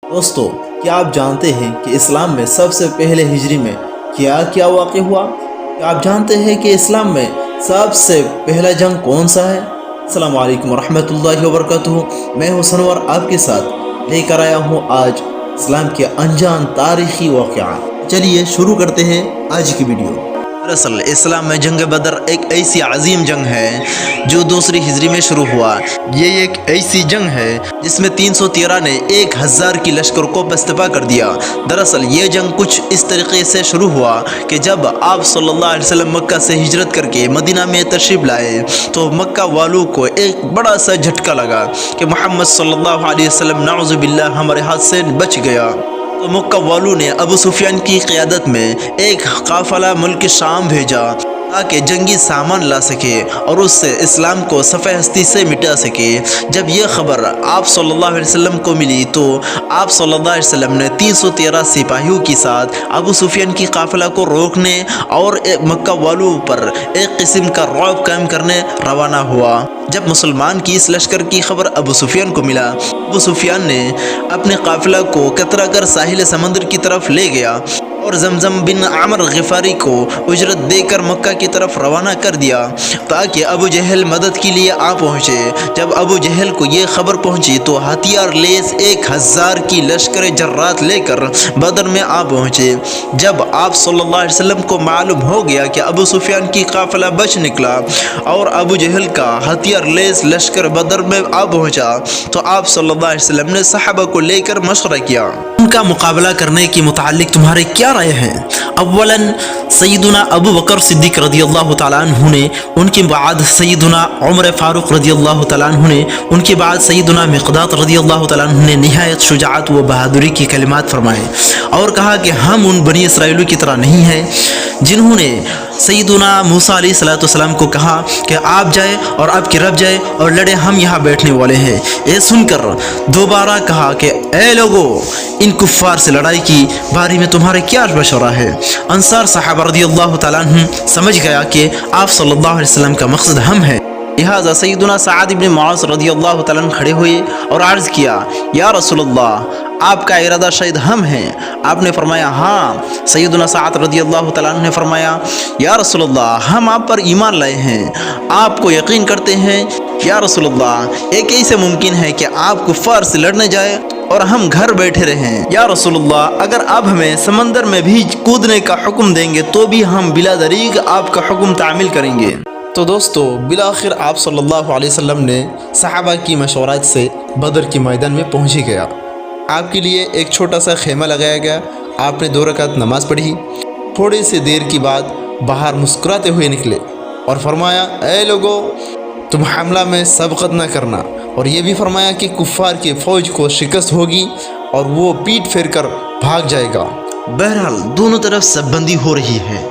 دوستو، کیا آپ جانتے ہیں کہ اسلام میں سب سے پہلے ہجری میں کیا کیا واقع ہوا؟ کیا آپ جانتے ہیں کہ اسلام میں سب سے پہلا جنگ کون سا ہے؟ السلام علیکم ورحمۃ اللہ وبرکاتہ۔ میں ہوں سنور، آپ کے ساتھ لے کر آیا ہوں آج اسلام کے انجان تاریخی واقعات۔ چلیے شروع کرتے ہیں آج کی ویڈیو۔ دراصل اسلام میں جنگ بدر ایک ایسی عظیم جنگ ہے جو دوسری ہجری میں شروع ہوا۔ یہ ایک ایسی جنگ ہے جس میں 313 نے 1000 کی لشکر کو پستپا کر دیا۔ دراصل یہ جنگ کچھ اس طریقے سے شروع ہوا کہ جب آپ صلی اللہ علیہ وسلم مکہ سے ہجرت کر کے مدینہ میں تشریف لائے تو مکہ والوں کو ایک بڑا سا جھٹکا لگا کہ محمد صلی اللہ علیہ وسلم نعوذ باللہ ہمارے ہاتھ سے بچ گیا۔ تو مکہ والوں نے ابو سفیان کی قیادت میں ایک قافلہ ملک شام بھیجا تاکہ جنگی سامان لا سکے اور اس سے اسلام کو صفحہ ہستی سے مٹا سکے۔ جب یہ خبر آپ صلی اللہ علیہ وسلم کو ملی تو آپ صلی اللہ علیہ وسلم نے 313 سپاہیوں کے ساتھ ابو سفیان کی قافلہ کو روکنے اور مکہ والوں پر ایک قسم کا رعب قائم کرنے روانہ ہوا۔ جب مسلمان کی اس لشکر کی خبر ابو سفیان کو ملا، ابو سفیان نے اپنے قافلہ کو کترا کر ساحل سمندر کی طرف لے گیا اور زمزم بن عمر غفاری کو اجرت دے کر مکہ کی طرف روانہ کر دیا تاکہ ابو جہل مدد کے لیے آ پہنچے۔ جب ابو جہل کو یہ خبر پہنچی تو ہتھیار لیس 1000 کی لشکر جرات لے کر بدر میں آ پہنچے۔ جب آپ صلی اللہ علیہ وسلم کو معلوم ہو گیا کہ ابو سفیان کی قافلہ بچ نکلا اور ابو جہل کا ہتھیار لیس لشکر بدر میں آ پہنچا تو آپ صلی اللہ علیہ وسلم نے صحابہ کو لے کر مشورہ کیا، ان کا مقابلہ کرنے کے متعلق تمہارے کیا رائے ہیں؟ اولاً سیدنا ابو بکر صدیق رضی اللہ تعالیٰ عنہ نے، ان کے بعد سیدنا عمر فاروق رضی اللہ تعالیٰ عنہ نے، ان کے بعد سیدنا مقداد رضی اللہ تعالیٰ عنہ نے نہایت شجاعت و بہادری کی کلمات فرمائے اور کہا کہ ہم ان بنی اسرائیلوں کی طرح نہیں ہیں جنہوں نے سیدنا موسیٰ علیہ السلام کو کہا کہ آپ جائے اور آپ کی رب جائے اور لڑے، ہم یہاں بیٹھنے والے ہیں۔ یہ سن کر دوبارہ کہا کہ اے لوگو، ان کفار سے لڑائی کی بارے میں تمہارے کیا مشورہ ہے؟ انصار صحابہ رضی اللہ تعالیٰ عنہ سمجھ گیا کہ آپ صلی اللہ علیہ وسلم کا مقصد ہم ہے، لہٰذا سیدنا سعد بن معاذ رضی اللہ تعالیٰ عنہ کھڑے ہوئے اور عرض کیا، یا رسول اللہ، آپ کا ارادہ شاید ہم ہیں؟ آپ نے فرمایا ہاں۔ سیدنا سعد رضی اللہ تعالیٰ عنہ نے فرمایا، یا رسول اللہ، ہم آپ پر ایمان لائے ہیں، آپ کو یقین کرتے ہیں۔ یا رسول اللہ، یہ کیسے ممکن ہے کہ آپ کفار سے لڑنے جائے اور ہم گھر بیٹھے رہیں؟ یا رسول اللہ، اگر آپ ہمیں سمندر میں بھی کودنے کا حکم دیں گے تو بھی ہم بلا دریغ آپ کا حکم تعمیل کریں گے۔ تو دوستو، بالآخر آپ صلی اللہ علیہ وسلم نے صحابہ کی مشورات سے بدر کے میدان میں پہنچ گیا۔ آپ کے لیے ایک چھوٹا سا خیمہ لگایا گیا، آپ نے 2 رکعت نماز پڑھی، تھوڑی سی دیر کے بعد باہر مسکراتے ہوئے نکلے اور فرمایا، اے لوگو، تم حملہ میں سبقت نہ کرنا، اور یہ بھی فرمایا کہ کفار کی فوج کو شکست ہوگی اور وہ پیٹ پھیر کر بھاگ جائے گا۔ بہرحال دونوں طرف سب بندی ہو رہی ہے،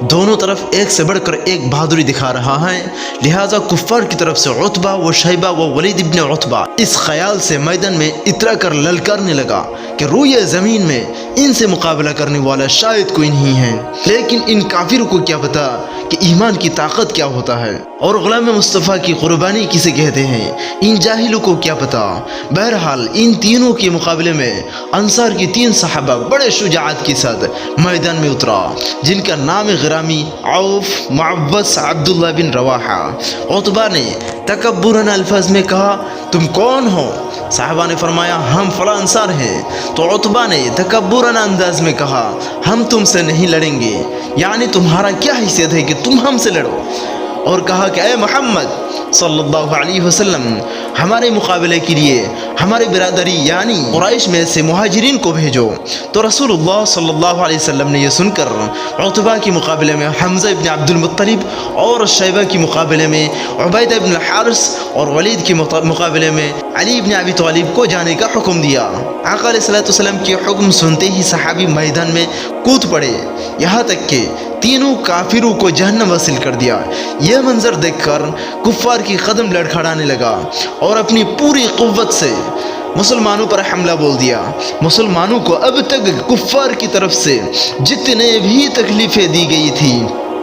دونوں طرف ایک سے بڑھ کر ایک بہادری دکھا رہا ہے، لہٰذا کفار کی طرف سے عتبہ و شیبہ و ولید ابن عتبہ اس خیال سے میدان میں اترا کر للکارنے لگا کہ روئے زمین میں ان سے مقابلہ کرنے والا شاید کوئی نہیں ہے، لیکن ان کافروں کو کیا پتا کہ ایمان کی طاقت کیا ہوتا ہے اور غلام مصطفیٰ کی قربانی کسے کہتے ہیں، ان جاہلوں کو کیا پتا۔ بہرحال ان تینوں کے مقابلے میں انصار کی 3 صحابہ بڑے شجاعت کے ساتھ میدان میں اترا، جن کا نام غرامی عوف، معوذ، عبداللہ بن رواحہ۔ عتبہ نے تکبراً الفاظ میں کہا، تم کون ہو؟ صحابہ نے فرمایا، ہم فلاں انصار ہیں۔ تو عتبہ نے تکبراً انداز میں کہا، ہم تم سے نہیں لڑیں گے، یعنی تمہارا کیا حیثیت ہے کہ تم ہم سے لڑو؟ اور کہا کہ اے محمد صلی اللہ علیہ وسلم، ہمارے مقابلے کے لیے ہماری برادری یعنی قریش میں سے مہاجرین کو بھیجو۔ تو رسول اللہ صلی اللہ علیہ وسلم نے یہ سن کر عتبہ کے مقابلے میں حمزہ ابن عبد المطلب اور شیبہ کے مقابلے میں عبیدہ ابن الحارث اور ولید کے مقابلے میں علی ابن ابی طالب کو جانے کا حکم دیا۔ آقا علیہ السلام کے حکم سنتے ہی صحابی میدان میں کود پڑے، یہاں تک کہ تینوں کافروں کو جہنم وصل کر دیا۔ یہ منظر دیکھ کر کفار کی قدم لڑکھڑانے لگا اور اپنی پوری قوت سے مسلمانوں پر حملہ بول دیا۔ مسلمانوں کو اب تک کفار کی طرف سے جتنے بھی تکلیفیں دی گئی تھی